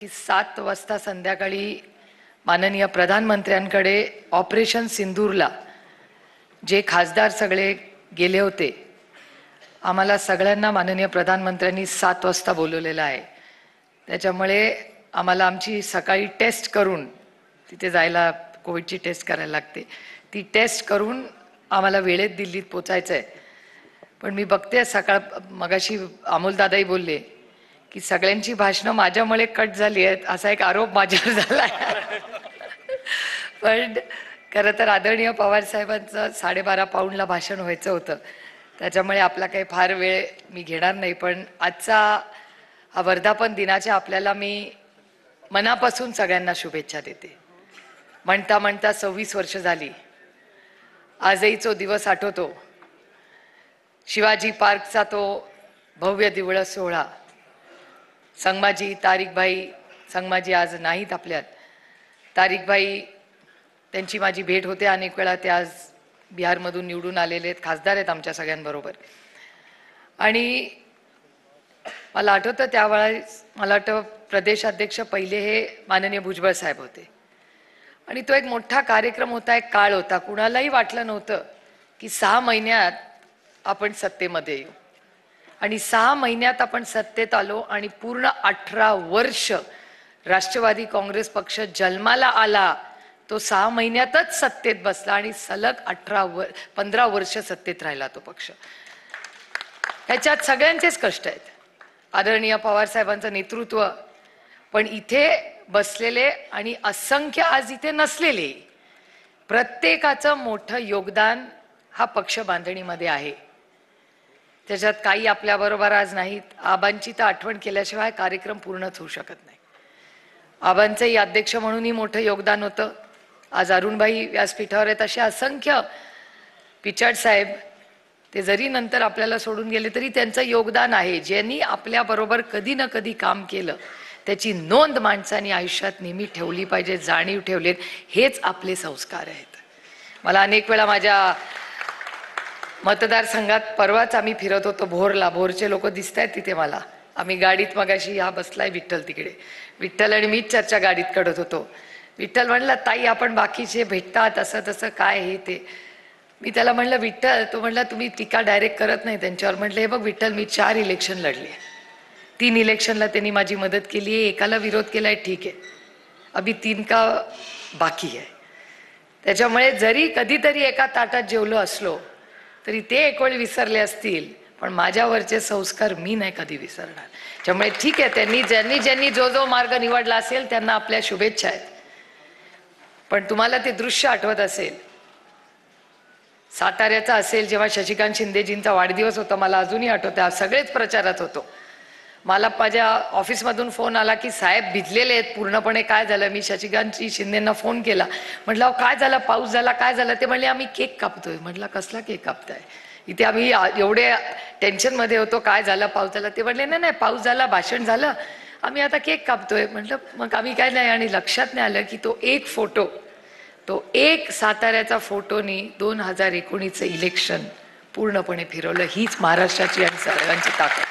की 7 वाजता संध्याकाळी माननीय प्रधानमंत्र्यांकडे ऑपरेशन सिंदूरला जे खासदार सगळे गेले होते, आम्हाला सगळ्यांना माननीय प्रधानमंत्र्यांनी 7 वाजता बोलवलेलं आहे। त्याच्यामुळे आम्हाला आमची सकाळी टेस्ट करून तिथे जायला कोविडची टेस्ट करायला लागते, ती टेस्ट करून आम्हाला वेळेत दिल्लीत पोचायचं आहे। पण मी बघते सकाळ मगाशी अमोल दादाही बोलले की सगळ्यांची भाषणं माझ्यामुळे कट झाली आहेत, असा एक आरोप माझ्यावर झाला आहे। पण खरं तर आदरणीय पवार साहेबांचं 12:30 पाऊणला भाषण व्हायचं होतं, त्याच्यामुळे आपला काही फार वेळ मी घेणार नाही। पण आजचा हा वर्धापन दिनाच्या आपल्याला मी मनापासून सगळ्यांना शुभेच्छा देते। म्हणता म्हणता 26 वर्ष झाली, आजही तो दिवस आठवतो, शिवाजी पार्कचा तो भव्य दिवळ सोहळा। संगमाजी, तारिकभाई, संगमाजी आज नाहीत आपल्यात, तारिकभाई त्यांची माझी भेट होते अनेक वेळा, ते आज बिहारमधून निवडून आलेले आहेत, खासदार आहेत आमच्या सगळ्यांबरोबर। आणि मला आठवतं त्यावेळेस मला वाटतं प्रदेशाध्यक्ष पहिले हे माननीय भुजबळ साहेब होते, आणि तो एक मोठा कार्यक्रम होता, एक काळ होता। कुणालाही वाटलं नव्हतं की 6 महिन्यात आपण सत्तेमध्ये येऊ, आणि 6 महिन्यात आपण सत्तेत आलो, आणि पूर्ण 18 वर्ष राष्ट्रवादी काँग्रेस पक्ष जन्माला आला तो 6 महिन्यातच सत्तेत बसला, आणि सलग 15 वर्ष सत्तेत राहिला तो पक्ष। ह्याच्यात सगळ्यांचेच कष्ट आहेत, आदरणीय पवार साहेबांचं नेतृत्व, पण इथे बसलेले आणि असंख्य आज इथे नसलेले प्रत्येकाचं मोठं योगदान हा पक्ष बांधणीमध्ये आहे। त्याच्यात काही आपल्याबरोबर आज नाहीत, आबांची तर आठवण केल्याशिवाय कार्यक्रम पूर्णच होऊ शकत नाही। आबांचंही अध्यक्ष म्हणूनही मोठं योगदान होतं। आज अरुणभाई व्यासपीठावर आहेत, असे असंख्य, पिचड साहेब ते जरी नंतर आपल्याला सोडून गेले तरी त्यांचं योगदान आहे। ज्यांनी आपल्याबरोबर कधी ना कधी काम केलं त्याची नोंद माणसांनी आयुष्यात नेहमी ठेवली पाहिजे, जाणीव ठेवलेत, हेच आपले संस्कार आहेत। मला अनेक वेळा माझ्या मतदारसंघात परवाच आम्ही फिरत होतो भोरला, भोरचे लोक दिसत आहेत तिथे मला, आम्ही गाडीत मगाशी हा बसलाय विठ्ठल तिकडे, विठ्ठल आणि मीच चर्चा गाडीत करत होतो। विठ्ठल म्हणला ताई आपण बाकीचे भेटतात असं तसं काय हे ते, मी त्याला म्हणलं विठ्ठल, तो म्हणला तुम्ही टीका डायरेक्ट करत नाही त्यांच्यावर। म्हटलं हे बघ विठ्ठल, मी 4 इलेक्शन लढले, 3 इलेक्शनला त्यांनी माझी मदत केली आहे, एकाला विरोध केलाय, ठीक आहे, अभी 3 का बाकी आहे। त्याच्यामुळे जरी कधीतरी एका ताटात जेवलो असलो तरी ते एक वेळ विसरले असतील, पण माझ्यावरचे संस्कार मी नाही कधी विसरणार। त्यामुळे ठीक आहे, ज्यांनी जो मार्ग निवडला असेल त्यांना आपल्या शुभेच्छा आहेत। पण तुम्हाला ते दृश्य आठवत असेल, साताऱ्याचा असेल, जेव्हा शशिकांत शिंदेजींचा वाढदिवस होता, मला अजूनही आठवतं, सगळेच प्रचारात होतो। मला माझ्या ऑफिसमधून फोन आला की साहेब भिजलेले आहेत पूर्णपणे, काय झालं? मी शशिकांत शिंदेंना फोन केला, म्हटलं काय झालं, पाऊस झाला, काय झालं? ते म्हणले आम्ही केक कापतोय। म्हटलं कसला केक कापताय? इथे आम्ही एवढे टेन्शनमध्ये होतो, काय झालं, पाऊस झाला? ते म्हणले नाही नाही, पाऊस झाला, भाषण झालं, आम्ही आता केक कापतोय। म्हटलं मग आम्ही काय नाही, आणि लक्षात नाही आलं की तो एक फोटो, तो एक साताऱ्याचा फोटोनी 2019चं इलेक्शन पूर्णपणे फिरवलं। हीच महाराष्ट्राची आणि सर्वांची ताकद।